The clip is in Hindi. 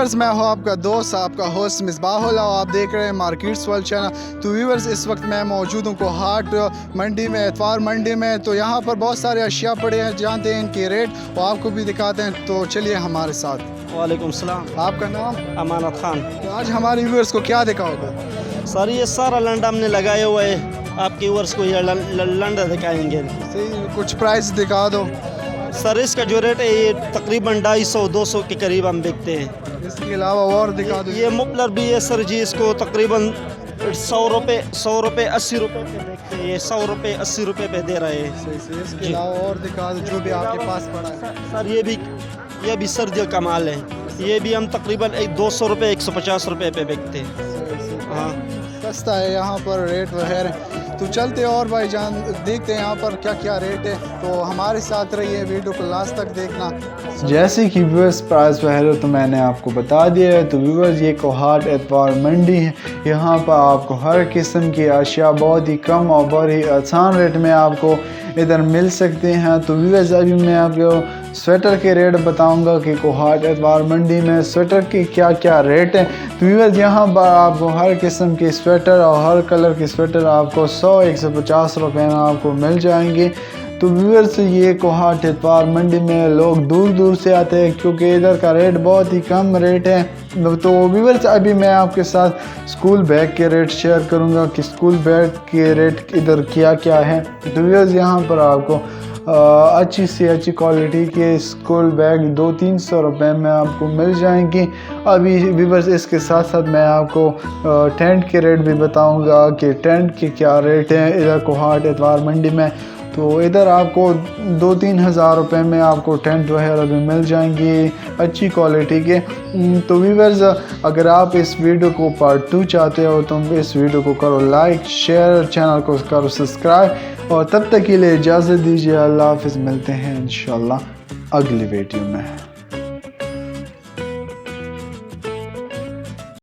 व्यूवर्स, मैं हूँ आपका दोस्त, आपका होस्ट मिसबाहुल, और आप देख रहे हैं मार्केट्स वर्ल्ड चैनल। तो व्यूवर्स, इस वक्त मैं मौजूद हूँ कोहाट मंडी में, एतवार मंडी में। तो यहाँ पर बहुत सारे अशिया पड़े हैं, जानते हैं इनके रेट और आपको भी दिखाते हैं। तो चलिए हमारे साथ। वालेकुम सलाम। आपका नाम? अमानत खान। तो आज हमारे व्यूवर्स को क्या दिखाओगे? सर ये सारा लंडा हमने लगाए हुए है, आपके व्यूवर्स को ये लंडा दिखाएंगे। सही, कुछ प्राइस दिखा दो। सर इसका जो रेट है ये तकरीबन 250-200 के करीब हम बेचते हैं। इसके अलावा और दिखा दो। ये मुपलर भी है सर जी, इसको तकरीबन 100 रुपये 80 रुपये पे बेचते हैं। ये 100 रुपये 80 रुपये पे दे रहे हैं। सही, इसके अलावा और दिखा दो जो भी आपके पास पड़ा है। सर ये भी सर्दियों का माल है, ये भी हम तकरीबन 200 रुपये 150 रुपये पे बेचते हैं। हाँ, सस्ता है यहाँ पर रेट वगैरह। तो चलते हैं और भाई जान देखते हैं यहाँ पर क्या क्या रेट है। तो हमारे साथ रहिए, वीडियो को लास्ट तक देखना। जैसे कि व्यूअर्स प्राइस वगैरह तो मैंने आपको बता दिया है। तो व्यूअर्स ये कोहाट एतवार मंडी है, यहाँ पर आपको हर किस्म की अशिया बहुत ही कम और बहुत ही आसान रेट में आपको इधर मिल सकते हैं। तो व्यूअर्स अभी मैं आपको स्वेटर के रेट बताऊंगा कि कोहाट एतवार मंडी में स्वेटर के क्या क्या रेट हैं। तो व्यूअर्स यहाँ पर आपको हर किस्म के स्वेटर और हर कलर के स्वेटर आपको 100-150 रुपये में आपको मिल जाएंगे। तो व्यूअर्स ये कोहाट एतवार मंडी में लोग दूर दूर से आते हैं क्योंकि इधर का रेट बहुत ही कम रेट है। तो व्यूअर्स अभी मैं आपके साथ स्कूल बैग के रेट शेयर करूंगा कि स्कूल बैग के रेट इधर क्या क्या है। तो व्यूअर्स यहाँ पर आपको अच्छी से अच्छी क्वालिटी के स्कूल बैग 200-300 रुपये में आपको मिल जाएंगी। अभी व्यूअर्स इसके साथ साथ मैं आपको टेंट के रेट भी बताऊंगा कि टेंट के क्या रेट हैं इधर कोहाट एतवार मंडी में। तो इधर आपको 2-3 हज़ार रुपये में आपको टेंट वगैरह भी मिल जाएंगी अच्छी क्वालिटी के। तो व्यूअर्स अगर आप इस वीडियो को पार्ट 2 चाहते हो तो इस वीडियो को करो लाइक, शेयर, चैनल को करो सब्सक्राइब, और तब तक के लिए इजाज़त दीजिए। अल्लाह हाफ़िज़, मिलते हैं इंशाल्लाह अगली वीडियो में।